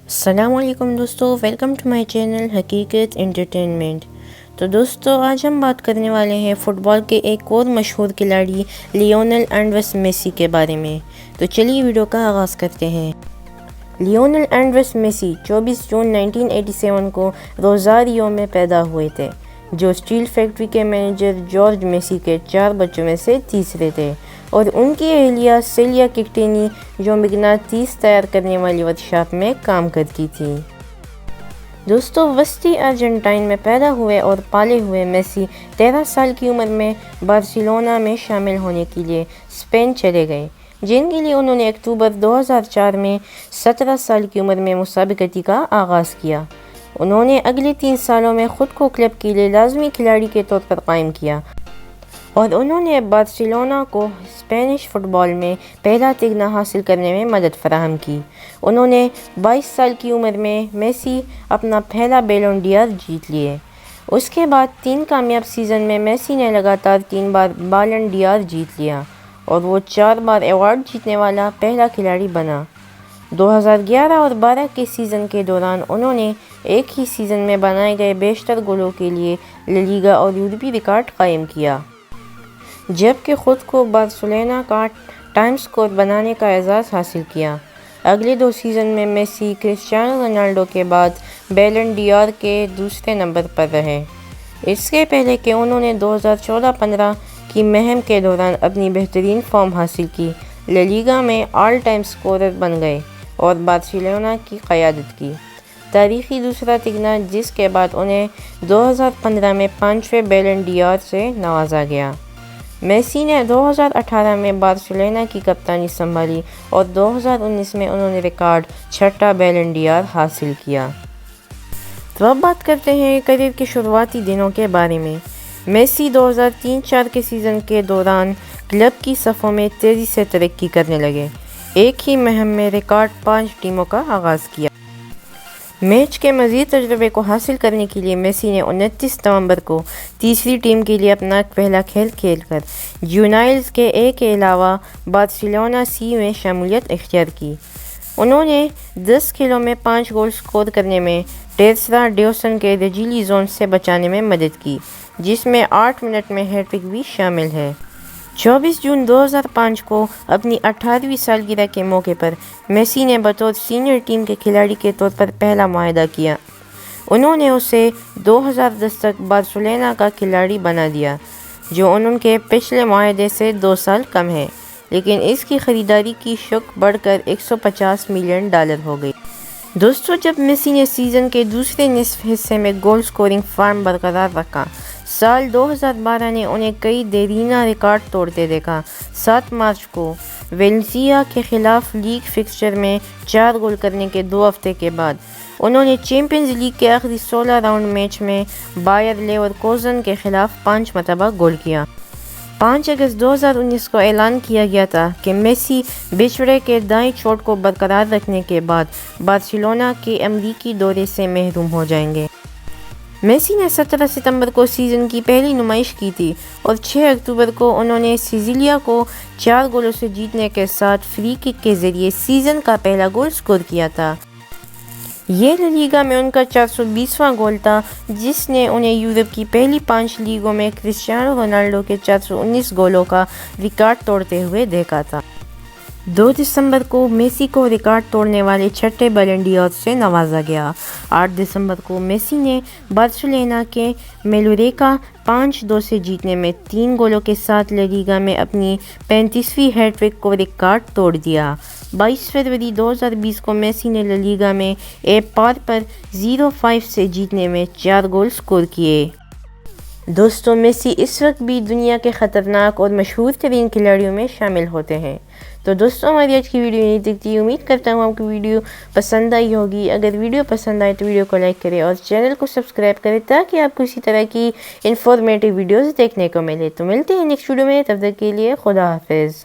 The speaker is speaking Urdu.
السلام علیکم دوستو، ویلکم ٹو مائی چینل حقیقت انٹرٹینمنٹ۔ تو دوستو آج ہم بات کرنے والے ہیں فٹ بال کے ایک اور مشہور کھلاڑی لیونل اینڈریس میسی کے بارے میں۔ تو چلیے ویڈیو کا آغاز کرتے ہیں۔ لیونل اینڈریس میسی 24 جون 1987 کو روزاریو میں پیدا ہوئے تھے، جو اسٹیل فیکٹری کے مینیجر جارج میسی کے 4 بچوں میں سے تیسرے تھے، اور ان کی اہلیہ سیلیا ککٹینی جو مقناطیس تیار کرنے والی ورکشاپ میں کام کرتی تھی۔ دوستو وسطی ارجنٹائن میں پیدا ہوئے اور پالے ہوئے میسی 13 سال کی عمر میں بارسلونا میں شامل ہونے کے لیے اسپین چلے گئے، جن کے لیے انہوں نے اکتوبر 2004 میں 17 سال کی عمر میں مسابقتی کا آغاز کیا۔ انہوں نے اگلے 3 سالوں میں خود کو کلب کے لیے لازمی کھلاڑی کے طور پر قائم کیا، اور انہوں نے بارسلونا کو اسپینش فٹ بال میں پہلا تمغہ حاصل کرنے میں مدد فراہم کی۔ انہوں نے 22 سال کی عمر میں میسی اپنا پہلا بیلون ڈیار جیت لیے۔ اس کے بعد 3 کامیاب سیزن میں میسی نے لگاتار 3 بار بالن ڈیار جیت لیا، اور وہ 4 بار ایوارڈ جیتنے والا پہلا کھلاڑی بنا۔ 2011 اور 12 کے سیزن کے دوران انہوں نے ایک ہی سیزن میں بنائے گئے بیشتر گولوں کے لیے لا لیگا اور یورپی ریکارڈ قائم کیا، جبکہ خود کو بارسلونا کا ٹائم اسکور بنانے کا اعزاز حاصل کیا۔ اگلے 2 سیزن میں میسی کرسچیانو رونالڈو کے بعد بیلن ڈیار کے دوسرے نمبر پر رہے، اس سے پہلے کہ انہوں نے 2014-15 کی مہم کے دوران اپنی بہترین فارم حاصل کی، لا لیگا میں آل ٹائم اسکورر بن گئے اور بارسلونا کی قیادت کی۔ تاریخی دوسرا تمغہ جس کے بعد انہیں 2015 میں 5ویں بیلن ڈیار سے نوازا گیا۔ میسی نے 2018 میں بارسلونا کی کپتانی سنبھالی اور 2019 میں انہوں نے ریکارڈ 6واں بیلن ڈیار حاصل کیا۔ تو اب بات کرتے ہیں کیریئر کے شروعاتی دنوں کے بارے میں۔ میسی 2003-04 کے سیزن کے دوران کلب کی صفوں میں تیزی سے ترقی کرنے لگے، ایک ہی مہم میں ریکارڈ 5 ٹیموں کا آغاز کیا۔ میچ کے مزید تجربے کو حاصل کرنے کے لیے میسی نے 29 نومبر کو تیسری ٹیم کے لیے اپنا پہلا کھیل کھیل کر جونائلز کے اے کے علاوہ بارسلونا سی میں شمولیت اختیار کی۔ انہوں نے 10 کھیلوں میں 5 گول سکور کرنے میں ٹیرسرا ڈیوسن کے رجیلی زون سے بچانے میں مدد کی، جس میں 8 منٹ میں ہیٹ ٹرک بھی شامل ہے۔ 24 جون 2005 کو اپنی 18ویں سالگرہ کے موقع پر میسی نے بطور سینئر ٹیم کے کھلاڑی کے طور پر پہلا معاہدہ کیا۔ انہوں نے اسے 2010 تک بارسلونا کا کھلاڑی بنا دیا، جو ان کے پچھلے معاہدے سے 2 سال کم ہے، لیکن اس کی خریداری کی شق بڑھ کر $150 ملین ہو گئی۔ دوستو جب میسی نے سیزن کے دوسرے نصف حصے میں گول سکورنگ فارم برقرار رکھا، سال 2012 نے انہیں کئی دیرینہ ریکارڈ توڑتے دیکھا۔ 7 مارچ کو ویلنسیا کے خلاف لیگ فکسچر میں 4 گول کرنے کے 2 ہفتے کے بعد انہوں نے چیمپئنز لیگ کے آخری 16 راؤنڈ میچ میں بائر لیورکوزن کے خلاف 5 مرتبہ گول کیا۔ 5 اگست 2019 کو اعلان کیا گیا تھا کہ میسی بچھڑے کے دائیں چوٹ کو برقرار رکھنے کے بعد بارسلونا کے امریکی دورے سے محروم ہو جائیں گے۔ میسی نے 17 ستمبر کو سیزن کی پہلی نمائش کی تھی، اور 6 اکتوبر کو انہوں نے سیزیلیا کو 4 گولوں سے جیتنے کے ساتھ فری کک کے ذریعے سیزن کا پہلا گول سکور کیا تھا۔ یہ لا لیگا میں ان کا 420واں گول تھا، جس نے انہیں یورپ کی پہلی 5 لیگوں میں کرسچیانو رونالڈو کے 419 گولوں کا ریکارڈ توڑتے ہوئے دیکھا تھا۔ 2 دسمبر کو میسی کو ریکارڈ توڑنے والے 6ویں بیلن ڈیار سے نوازا گیا۔ 8 دسمبر کو میسی نے بارسلونا کے میلوریکا 5-2 سے جیتنے میں 3 گولوں کے ساتھ لا لیگا میں اپنی 35ویں ہیٹ ٹرک کو ریکارڈ توڑ دیا۔ 22 فروری 2020 کو میسی نے لا لیگا میں ایپار پر 0-5 سے جیتنے میں 4 گول سکور کیے۔ دوستو میسی اس وقت بھی دنیا کے خطرناک اور مشہور ترین کھلاڑیوں میں شامل ہوتے ہیں۔ تو دوستو ہماری آج کی ویڈیو نہیں دکھتی، امید کرتا ہوں آپ کو ویڈیو پسند آئی ہوگی۔ اگر ویڈیو پسند آئے تو ویڈیو کو لائک کریں اور چینل کو سبسکرائب کریں، تاکہ آپ کو اسی طرح کی انفارمیٹیو ویڈیوز دیکھنے کو ملے۔ تو ملتے ہیں نیکسٹ ویڈیو میں، تب تک کے لیے خدا حافظ۔